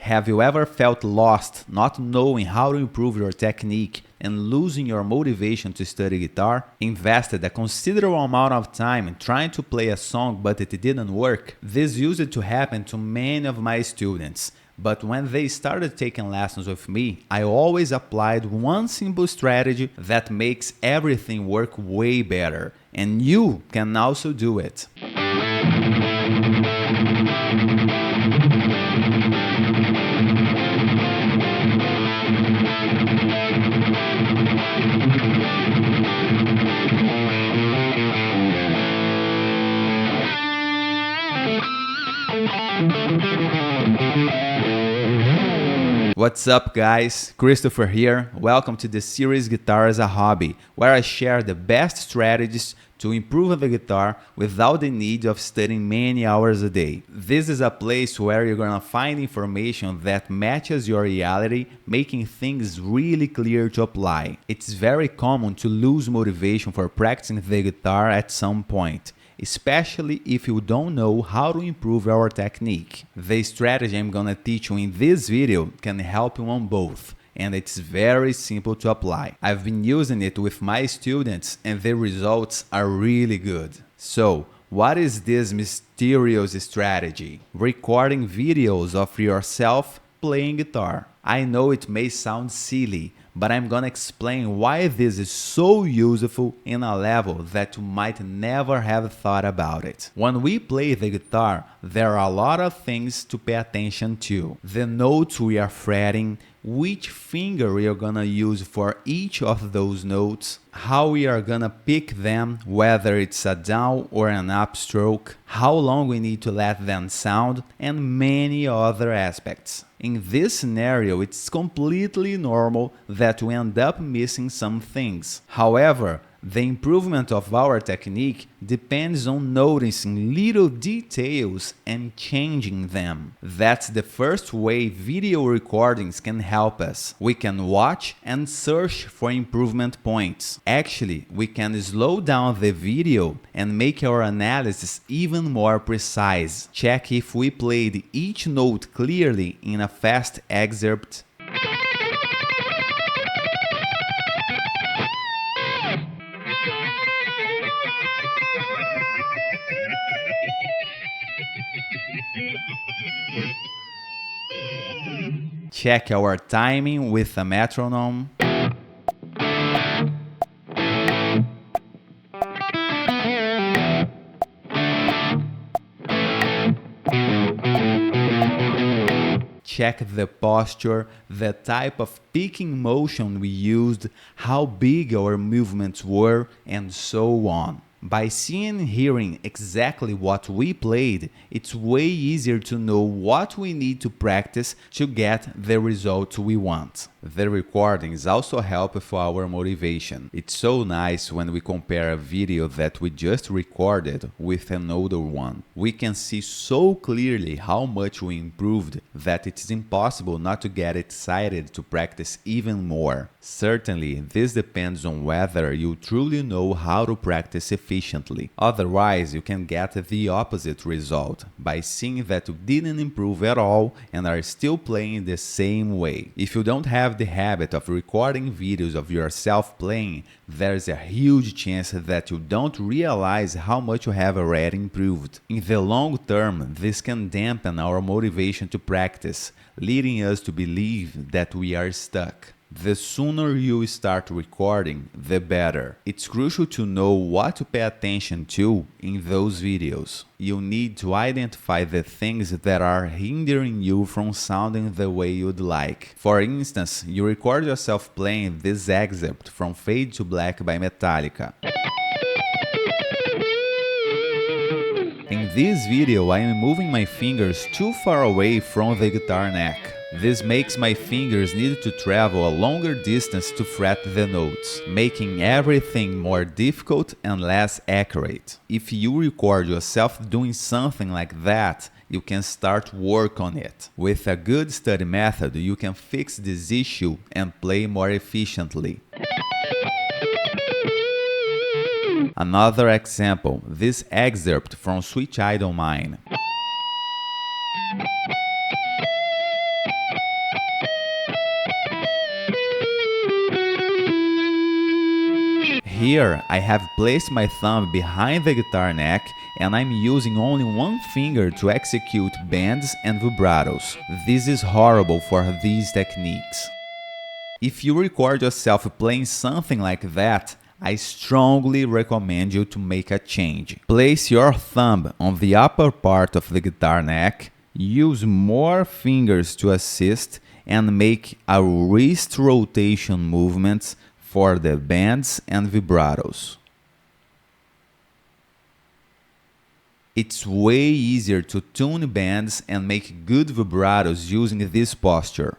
Have you ever felt lost, not knowing how to improve your technique and losing your motivation to study guitar? Invested a considerable amount of time in trying to play a song but it didn't work? This used to happen to many of my students. But when they started taking lessons with me, I always applied one simple strategy that makes everything work way better. And you can also do it. What's up guys, Christopher here. Welcome to the series Guitar as a Hobby, where I share the best strategies to improve the guitar without the need of studying many hours a day. This is a place where you're gonna find information that matches your reality, making things really clear to apply. It's very common to lose motivation for practicing the guitar at some point, especially if you don't know how to improve your technique. The strategy I'm gonna teach you in this video can help you on both, and it's very simple to apply. I've been using it with my students and the results are really good. So, what is this mysterious strategy? Recording videos of yourself playing guitar. I know it may sound silly, but I'm gonna explain why this is so useful in a level that you might never have thought about it. When we play the guitar, there are a lot of things to pay attention to. The notes we are fretting, which finger we are gonna use for each of those notes, how we are gonna pick them, whether it's a down or an up stroke, how long we need to let them sound, and many other aspects. In this scenario, it's completely normal that we end up missing some things. However, the improvement of our technique depends on noticing little details and changing them. That's the first way video recordings can help us. We can watch and search for improvement points. Actually, we can slow down the video and make our analysis even more precise. Check if we played each note clearly in a fast excerpt. Check our timing with a metronome. Check the posture, the type of picking motion we used, how big our movements were, and so on. By seeing and hearing exactly what we played, it's way easier to know what we need to practice to get the results we want. The recordings also help for our motivation. It's so nice when we compare a video that we just recorded with an older one. We can see so clearly how much we improved that it's impossible not to get excited to practice even more. Certainly, this depends on whether you truly know how to practice efficiently. Otherwise, you can get the opposite result by seeing that you didn't improve at all and are still playing the same way. If you don't have the habit of recording videos of yourself playing, there's a huge chance that you don't realize how much you have already improved. In the long term, this can dampen our motivation to practice, leading us to believe that we are stuck. The sooner you start recording, the better. It's crucial to know what to pay attention to in those videos. You need to identify the things that are hindering you from sounding the way you'd like. For instance, you record yourself playing this excerpt from Fade to Black by Metallica. In this video, I am moving my fingers too far away from the guitar neck. This makes my fingers need to travel a longer distance to fret the notes, making everything more difficult and less accurate. If you record yourself doing something like that, you can start work on it. With a good study method, you can fix this issue and play more efficiently. Another example, this excerpt from Sweet Child O' Mine. Here, I have placed my thumb behind the guitar neck and I'm using only one finger to execute bends and vibratos. This is horrible for these techniques. If you record yourself playing something like that, I strongly recommend you to make a change. Place your thumb on the upper part of the guitar neck, use more fingers to assist, and make a wrist rotation movements for the bends and vibratos. It's way easier to tune bends and make good vibratos using this posture.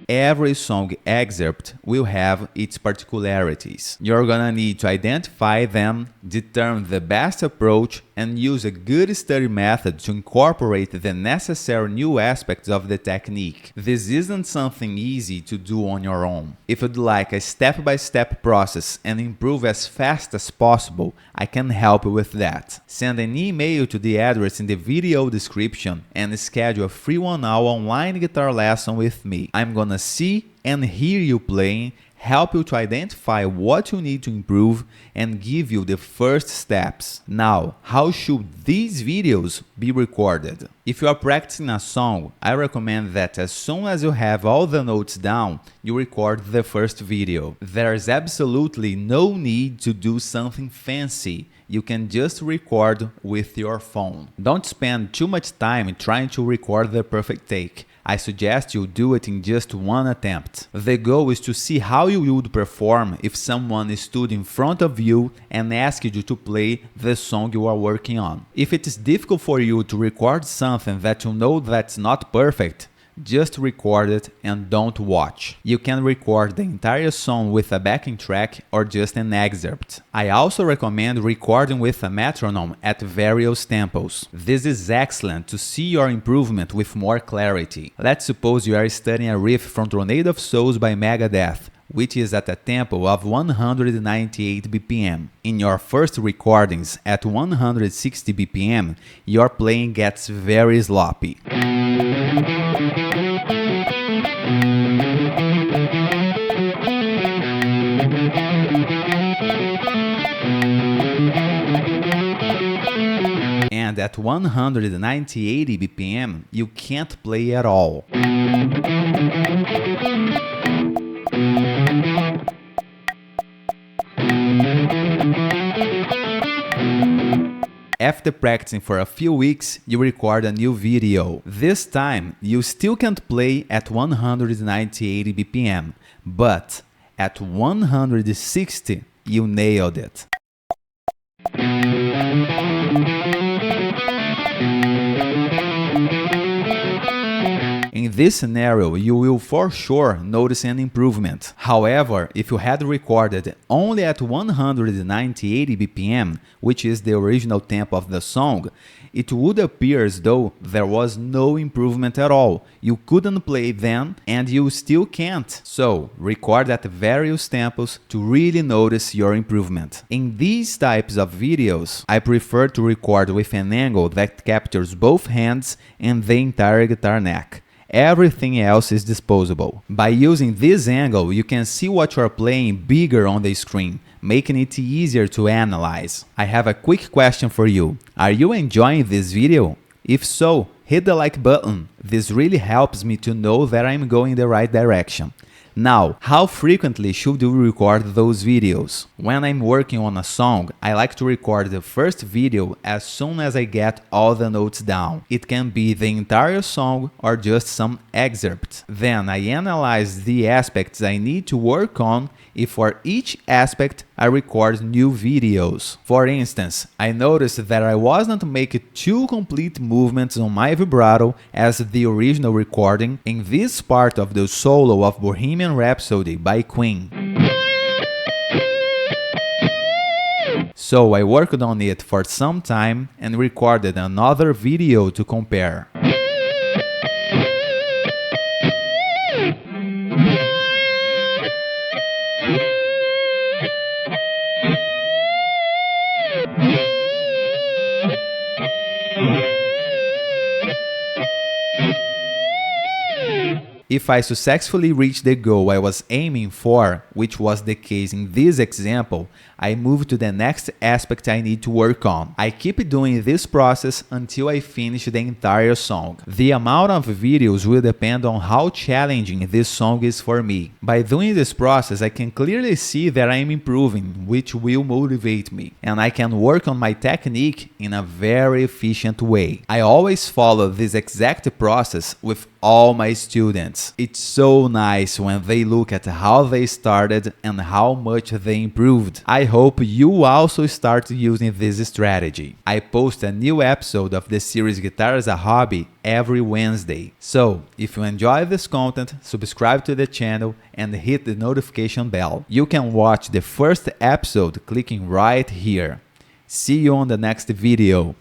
Every song excerpt will have its particularities. You're gonna need to identify them, determine the best approach, and use a good study method to incorporate the necessary new aspects of the technique. This isn't something easy to do on your own. If you'd like a step-by-step process and improve as fast as possible, I can help you with that. Send an email to the address in the video description and schedule a free 1-hour online guitar lesson with me. I'm gonna see and hear you playing, help you to identify what you need to improve, and give you the first steps. Now, how should these videos be recorded? If you are practicing a song, I recommend that as soon as you have all the notes down, you record the first video. There is absolutely no need to do something fancy. You can just record with your phone. Don't spend too much time trying to record the perfect take. I suggest you do it in just one attempt. The goal is to see how you would perform if someone stood in front of you and asked you to play the song you are working on. If it is difficult for you to record something that you know that's not perfect, just record it and don't watch. You can record the entire song with a backing track or just an excerpt. I also recommend recording with a metronome at various tempos. This is excellent to see your improvement with more clarity. Let's suppose you are studying a riff from Tornado of Souls by Megadeth, which is at a tempo of 198 BPM. In your first recordings at 160 BPM, your playing gets very sloppy. And at 190-80 BPM, you can't play at all. After practicing for a few weeks, you record a new video. This time, you still can't play at 190-80 BPM, but at 160, you nailed it. In this scenario, you will for sure notice an improvement. However, if you had recorded only at 190-80 BPM, which is the original tempo of the song, it would appear as though there was no improvement at all. You couldn't play then, and you still can't. So, record at various tempos to really notice your improvement. In these types of videos, I prefer to record with an angle that captures both hands and the entire guitar neck. Everything else is disposable. By using this angle, you can see what you are playing bigger on the screen, making it easier to analyze. I have a quick question for you. Are you enjoying this video? If so, hit the like button. This really helps me to know that I'm going the right direction. Now, how frequently should you record those videos? When I'm working on a song, I like to record the first video as soon as I get all the notes down. It can be the entire song or just some excerpt. Then I analyze the aspects I need to work on. If for each aspect I record new videos. For instance, I noticed that I wasn't making two complete movements on my vibrato as the original recording in this part of the solo of Bohemian Rhapsody by Queen. So I worked on it for some time and recorded another video to compare. If I successfully reach the goal I was aiming for, which was the case in this example, I move to the next aspect I need to work on. I keep doing this process until I finish the entire song. The amount of videos will depend on how challenging this song is for me. By doing this process, I can clearly see that I am improving, which will motivate me, and I can work on my technique in a very efficient way. I always follow this exact process with all my students. It's so nice when they look at how they started and how much they improved. I hope you also start using this strategy. I post a new episode of the series Guitar as a Hobby every Wednesday. So, if you enjoy this content, subscribe to the channel and hit the notification bell. You can watch the first episode clicking right here. See you on the next video.